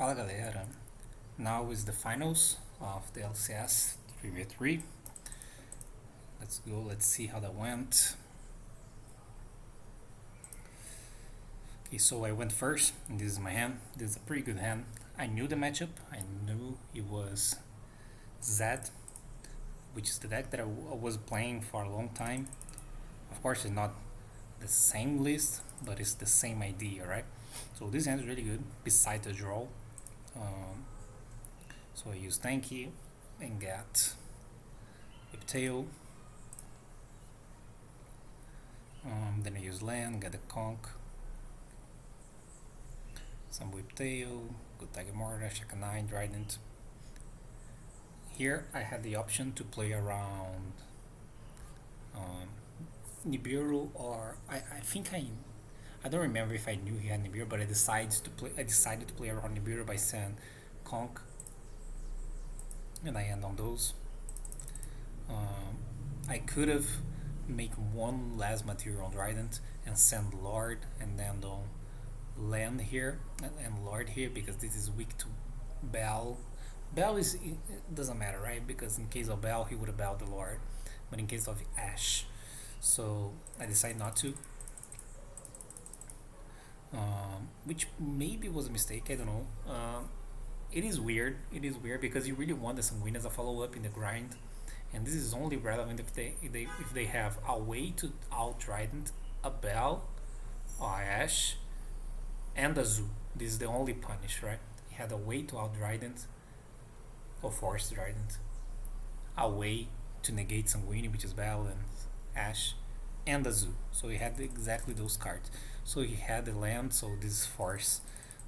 Fala galera, now is the finals of the LCS 3v3. Let's go, let's see how that went. Okay, so I went first, and this is my hand. This is a pretty good hand. I knew the matchup, I knew it was ZED, which is the deck that I was playing for a long time. Of course, it's not the same list, but it's the same idea, right? So this hand is really good, besides the draw. So I use Tanky and get Whiptail. Then I use land, get a conk, some Whiptail, good Tiger Mortar, check a 9, Trident. Here I had the option to play around Nibiru, or I think I don't remember if I knew he had Nibiru, but I decided to play around Nibiru by saying conk, and I end on those. I could have make one last material on Trident and send Lord and then on land here and Lord here, because this is weak to Bell. Bell is, it doesn't matter, right? Because in case of Bell he would have bowed the Lord, but in case of Ashe, so I decided not to, which maybe was a mistake, I don't know. It is weird because you really want the Sanguine as a follow-up in the grind, and this is only relevant if they have a way to out Trident, a Bell, or Ashe, and a Zoo. This is the only punish, right? He had a way to out Trident, or force Trident, a way to negate Sanguine, which is Bell and Ashe, and a Zoo. So he had exactly those cards. So he had the land, so this force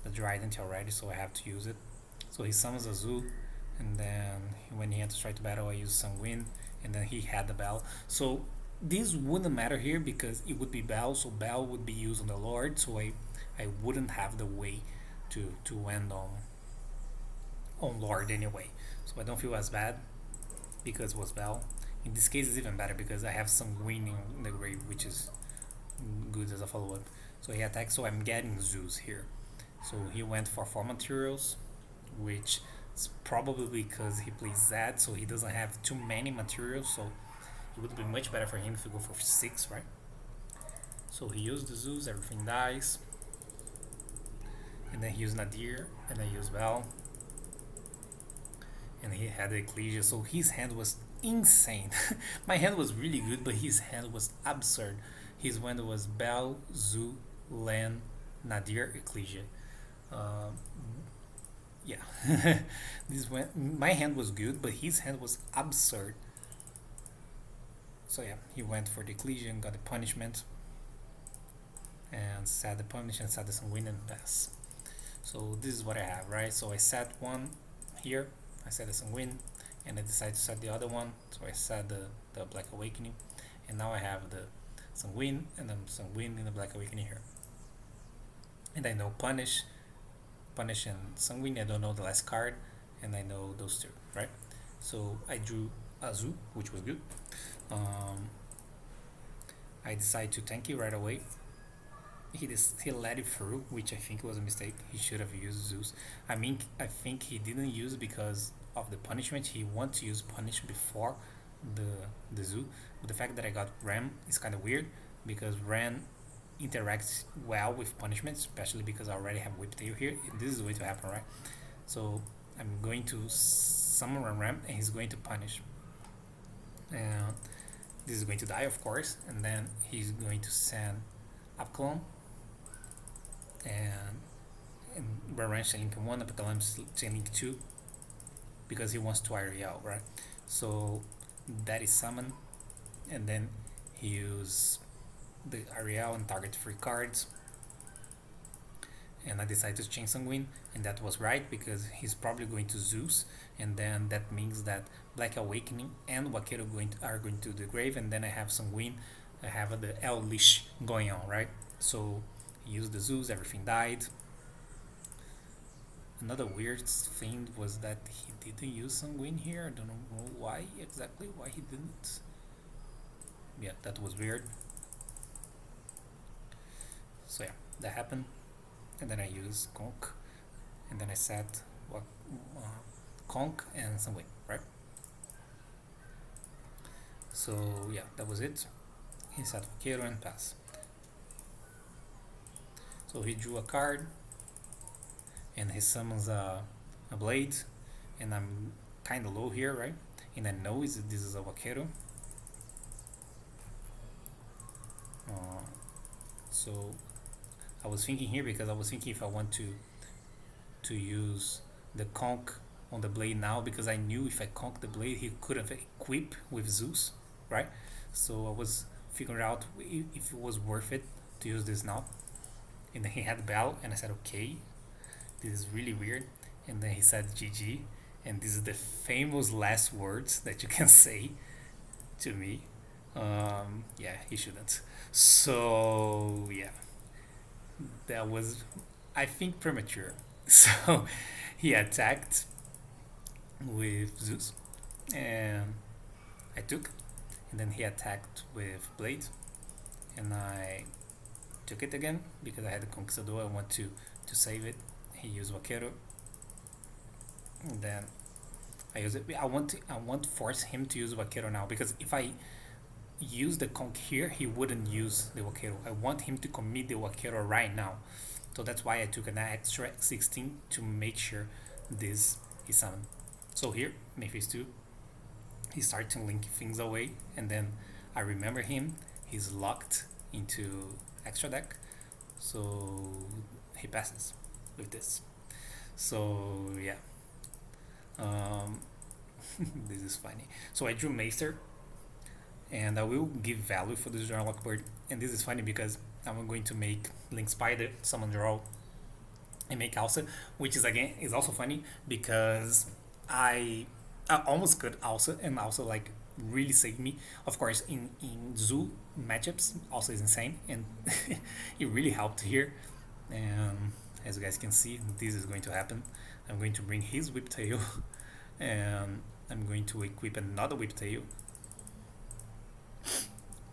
the Trident already, so I have to use it. So he summons a Zoo, and then when he enters try to battle, I use Sanguine, and then he had the Bell. So this wouldn't matter here because it would be Bell, so Bell would be used on the Lord, so I wouldn't have the way to end on Lord anyway. So I don't feel as bad because it was Bell. In this case, it's even better because I have Sanguine in the grave, which is good as a follow-up. So he attacks, so I'm getting Zeus here. So he went for 4 materials, which is probably because he plays Zed, so he doesn't have too many materials, so it would be much better for him if he go for 6, right? So he used the Zeus, everything dies, and then he used Nadir, and I used Bell, and he had the Ecclesia, so his hand was insane. My hand was really good, but his hand was absurd. His hand was Bell, Zoo, Len, Nadir, Ecclesia. Yeah, my hand was good, but his hand was absurd. So yeah, he went for the Ecclesia and got the punishment, and set the punishment, set the Sanguine and pass. So this is what I have, right? So I set one here, I set the Sanguine, and I decided to set the other one, so I set the Black Awakening, and now I have the Sanguine and then Sanguine in the Black Awakening here. And I know Punish and Sanguine, I don't know the last card, and I know those two, right? So I drew Azu, which was good. I decided to tank it right away. He let it through, which I think was a mistake. He should have used Zeus. I think he didn't use because of the punishment. He wanted to use punish before the Zoo. But the fact that I got Ram is kind of weird because Ram interacts well with punishment, especially because I already have Whiptail here. This is going to happen, right? So I'm going to summon Ram and he's going to punish. And this is going to die, of course, and then he's going to send Upclone and Baran Link 1, Upclone Link 2, because he wants to Ariel, right? So that is summon, and then he use the Ariel and target 3 cards, and I decided to change Sanguine, and that was right because he's probably going to Zeus, and then that means that Black Awakening and Wakedo are going to the grave, and then I have Sanguine, I have the Elvish going on, right? So he used the Zeus, everything died. Another weird thing was that he didn't use Sanguine here. I don't know why exactly, why he didn't. Yeah, that was weird. So yeah, that happened. And then I use Conk, and then I set what conk and some win, right? So yeah, that was it. He set vaquero and pass. So he drew a card, and he summons a blade, and I'm kind of low here, right? And I know this is a vaquero. So I was thinking here, because I was thinking if I want to use the conk on the blade now, because I knew if I conk the blade he could have equip with Zeus, right? So I was figuring out if it was worth it to use this now. And then he had Bell, and I said, okay, this is really weird. And then he said GG, and this is the famous last words that you can say to me. Yeah, he shouldn't. So yeah, that was, I think, premature. So he attacked with Zeus, and I took, and then he attacked with Blade, and I took it again because I had the Conquistador. I want to save it. He used Vaquero, and then I use it. I want to force him to use Vaquero now, because if I use the conk here, he wouldn't use the Vaquero. I want him to commit the Vaquero right now. So that's why I took an extra 16 to make sure this is summoned. So here, Memphis 2, he starts to link things away, and then I remember him. He's locked into extra deck, so he passes with this. So yeah, this is funny. So I drew Maester, and I will give value for this draw lock bird. And this is funny because I'm going to make Link Spider, summon draw, and make Alsa, which is again is also funny because I almost cut Alsa, and also like really saved me. Of course, in Zoo matchups, also is insane, and it really helped here. And as you guys can see, this is going to happen. I'm going to bring his Whiptail, and I'm going to equip another Whiptail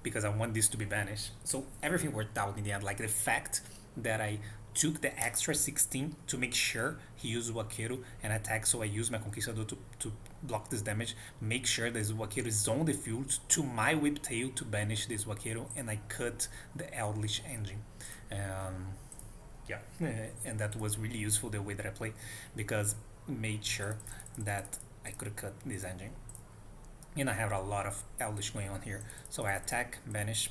because I want this to be banished. So everything worked out in the end. Like the fact that I took the extra 16 to make sure he used Vaquero and attack, so I used my Conquistador to block this damage, make sure that Vaquero is on the field to my Whiptail to banish this Vaquero, and I cut the Eldritch engine. Yeah, and that was really useful the way that I played, because it made sure that I could cut this engine. And I have a lot of Eldritch going on here. So I attack, banish,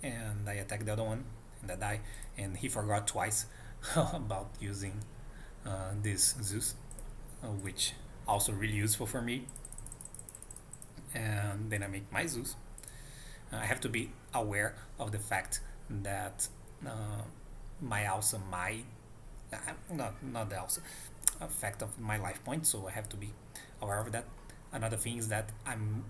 and I attack the other one, and I die. And he forgot twice about using this Zeus, which also really useful for me. And then I make my Zeus. I have to be aware of the fact that my also my not the also effect of my life point, so I have to be aware of that. Another thing is that I'm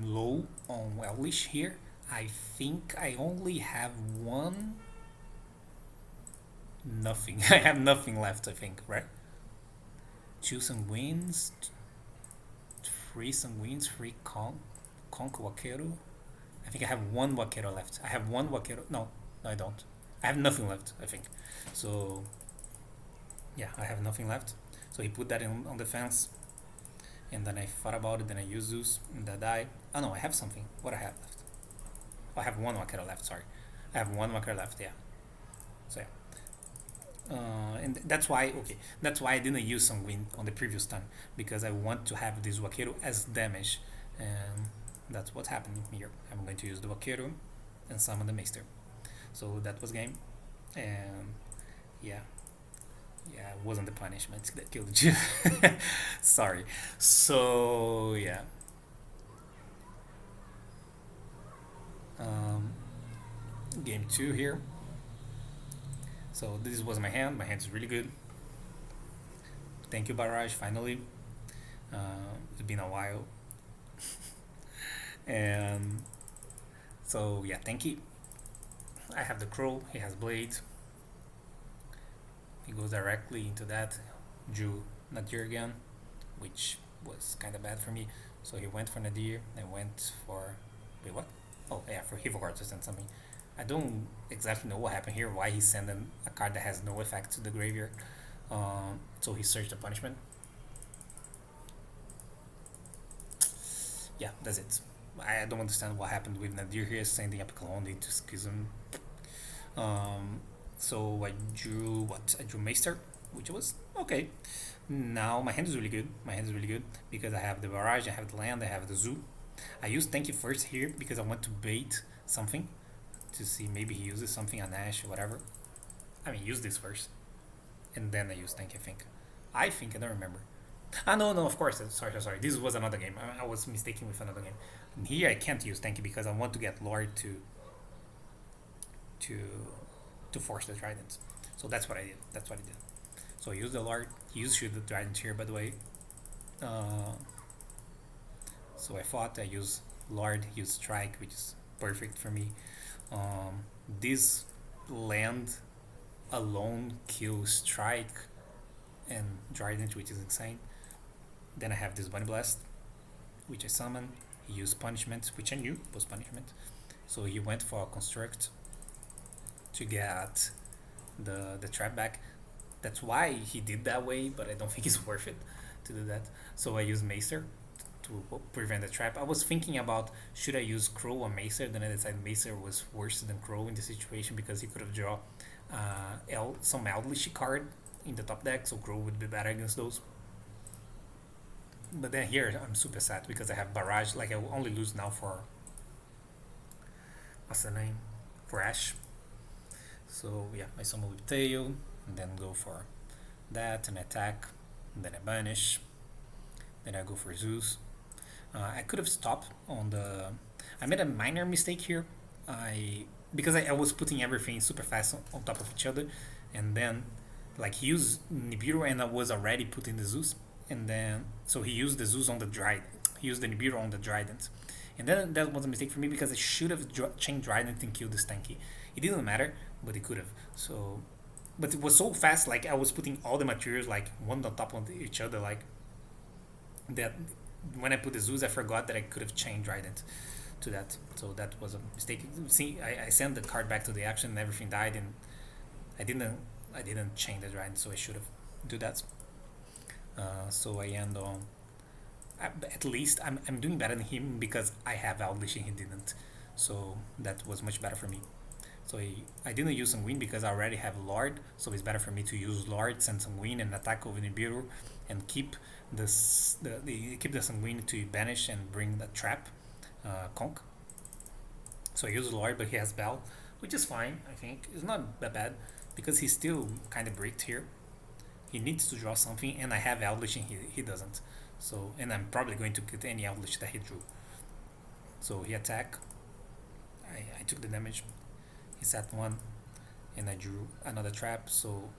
low on Eldritch here. I think I only have nothing. I have nothing left, I think, right? 2 Sanguines, 3 Sanguines, 3 Conk Vaquero. I think I have 1 Vaquero left. I have 1 Vaquero. No, I don't. I have nothing left, I think. So yeah, I have nothing left. So he put that on defense, and then I thought about it. Then I used Zeus, and I die. Oh no, I have something. What I have left? Oh, I have 1 Vaquero left. Sorry, I have 1 Vaquero left. Yeah. So yeah. And that's why I didn't use Sanguine on the previous time, because I want to have this Vaquero as damage, and that's what's happening here. I'm going to use the Vaquero and summon the Maester. So that was game, and yeah, it wasn't the punishment that killed you. Sorry. So yeah, game 2 here. So this was my hand. My hand is really good. Thank you, Barrage. Finally, it's been a while. And so yeah, thank you. I have the Crow. He has Blade. He goes directly into that. Drew Nadir again, which was kind of bad for me. So he went for Nadir. I went for... Wait, what? Oh, yeah, for he forgot to send something. I don't exactly know what happened here, why he sent a card that has no effect to the graveyard. So he searched the punishment. Yeah, that's it. I don't understand what happened with Nadir here, sending up clone into Schism. Um, so I drew what? I drew Maester, which was okay. Now my hand is really good. My hand is really good because I have the barrage, I have the land, I have the zoo. I use Tanky first here because I want to bait something to see maybe he uses something on Ash or whatever. I mean, use this first and then I use Tanky. I think I don't remember. Ah no, of course. Sorry. This was another game. I was mistaken with another game. And here I can't use Tanky because I want to get Lord to to force the Trident. So that's what I did. So I used the Lord. He used the Trident here, by the way. Uh, so I thought I use Lord, use Strike, which is perfect for me. This land alone kills Strike and Trident, which is insane. Then I have this Bunny Blast, which I summon. He used Punishment, which I knew was Punishment. So he went for a Construct to get the trap back. That's why he did that way, but I don't think it's worth it to do that. So I use Maester to prevent the trap. I was thinking about should I use Crow or Maester, then I decided Maester was worse than Crow in this situation because he could have drawn some Eldritch card in the top deck, so Crow would be better against those. But then here I'm super sad because I have Barrage. Like I will only lose now for what's the name? For Ash. So yeah, I summon with Tail, and then go for that and attack, and then I banish, then I go for Zeus. I could have stopped on the. I made a minor mistake here. Because I was putting everything super fast on top of each other, and then like he used Nibiru and I was already putting the Zeus, and then so he used the Zeus on the Dryad. He used the Nibiru on the Trident, and then that was a mistake for me because I should have chained Trident and killed this Tanky. It didn't matter, but it could have. So, but it was so fast. Like I was putting all the materials like one on top of each other, like that. When I put the Zeus, I forgot that I could have chained Trident to that. So that was a mistake. See, I sent the card back to the action and everything died, and I didn't chain the Trident, so I should have do that. So I end on. At least I'm doing better than him because I have Eldritch and he didn't. So that was much better for me. So I didn't use Sanguine because I already have Lord, so it's better for me to use Lord, send Sanguine, and attack over Nibiru, and keep keep the Sanguine to banish and bring the trap, Conk. So I use Lord, but he has Bell, which is fine. I think it's not that bad because he's still kind of bricked here. He needs to draw something, and I have Eldritch and he doesn't. So and I'm probably going to get any Eldritch that he drew. So he attack. I took the damage. He set one, and I drew another trap. So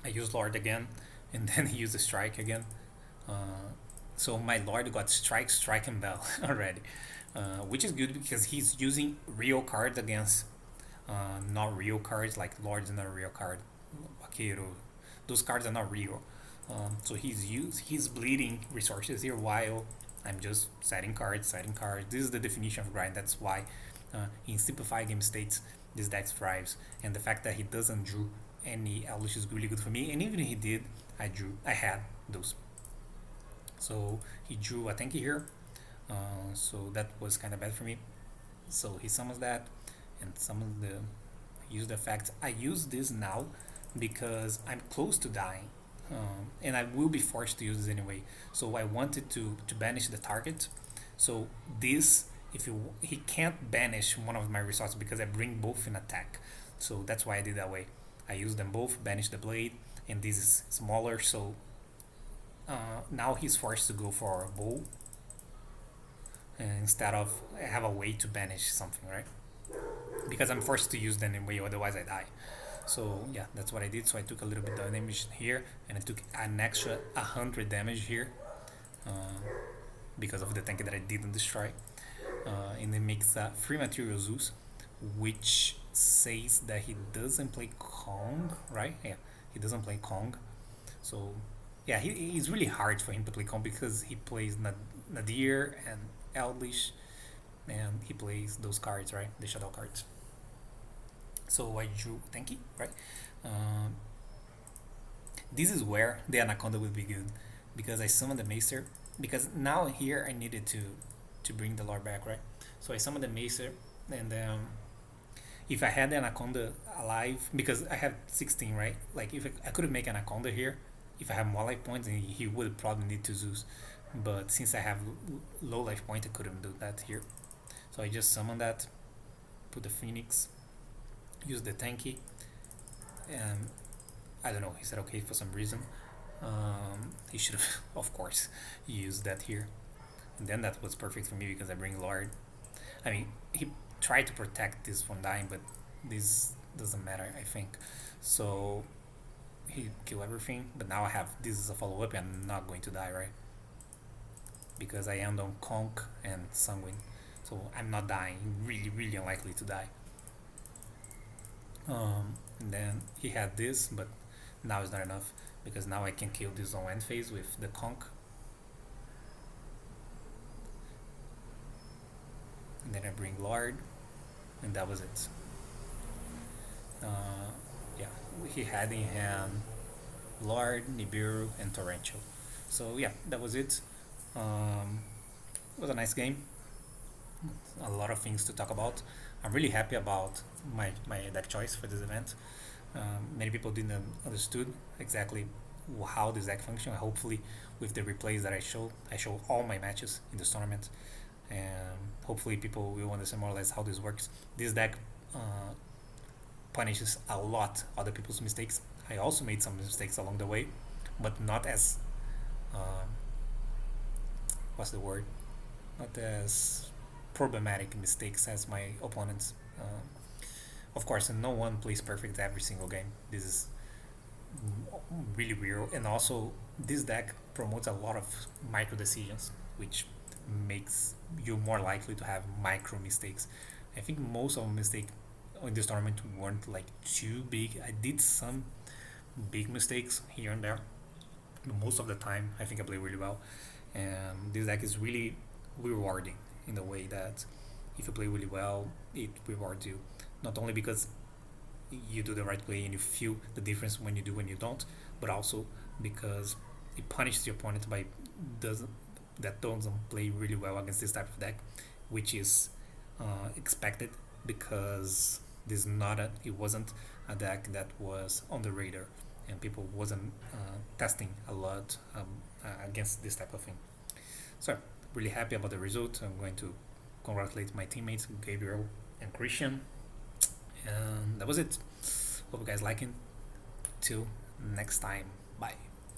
I used Lord again, and then he used the Strike again. So my Lord got Strike, and Bell already, which is good because he's using real cards against not real cards. Like Lord's not a real card, Vaquero. Those cards are not real. So he's bleeding resources here while I'm just setting cards. This is the definition of grind. That's why in simplified game states this deck thrives, and the fact that he doesn't drew any Eldritch is really good for me. And even if he did, I had those. So he drew a Tanky here, so that was kind of bad for me. So he summons that, and summons use the fact. I use this now because I'm close to dying, and I will be forced to use this anyway. So I wanted to banish the target. So this, if he can't banish one of my resources because I bring both in attack. So that's why I did that way. I use them both, banish the blade, and this is smaller. So now he's forced to go for a bow instead of I have a way to banish something, right? Because I'm forced to use them anyway, otherwise I die. So yeah, that's what I did. So I took a little bit of damage here, and I took an extra 100 damage here because of the tank that I didn't destroy. And it makes 3 material Zeus, which says that he doesn't play Kong, right? Yeah, he doesn't play Kong. So yeah, it's really hard for him to play Kong because he plays Nadir and Eldritch, and he plays those cards, right? The shadow cards. So I drew Tanky, right? This is where the Anaconda would be good, because I summoned the Maester. Because now here I needed to bring the Lord back, right? So I summoned the Maester, and if I had the Anaconda alive, because I have 16, right? Like if I could make Anaconda here, if I have more life points, and he would probably need to Zeus. But since I have low life point, I couldn't do that here. So I just summoned that, put the Phoenix, use the Tanky, and I don't know, he said okay for some reason. He should have, of course, used that here. And then that was perfect for me because I bring Lord. I mean, he tried to protect this from dying, but this doesn't matter, I think. So he killed everything, but now I have this as a follow up and I'm not going to die, right? Because I end on Conk and Sanguine. So I'm not dying, really, really unlikely to die. And then he had this, but now it's not enough because now I can kill this on end phase with the Conk. And then I bring Lord, and that was it. Yeah, he had in hand Lord, Nibiru, and Torrential. So yeah, that was it. It was a nice game. A lot of things to talk about. I'm really happy about my deck choice for this event. Many people didn't understood exactly how this deck functions. Hopefully, with the replays that I show all my matches in this tournament, and hopefully people will understand more or less how this works. This deck punishes a lot other people's mistakes. I also made some mistakes along the way, but not as what's the word? Not as problematic mistakes as my opponents. Of course, no one plays perfect every single game. This is really weird, and also this deck promotes a lot of micro decisions, which makes you more likely to have micro mistakes. I think most of the mistakes in this tournament weren't like too big. I did some big mistakes here and there. Most of the time, I think I play really well, and this deck is really rewarding in the way that if you play really well, it rewards you. Not only because you do the right play and you feel the difference when you do when you don't, but also because it punishes your opponent by doesn't play really well against this type of deck, which is expected because it wasn't a deck that was on the radar and people wasn't testing a lot against this type of thing. So really happy about the result. I'm going to congratulate my teammates Gabriel and Christian, and that was it. Hope you guys like it. Till next time, bye.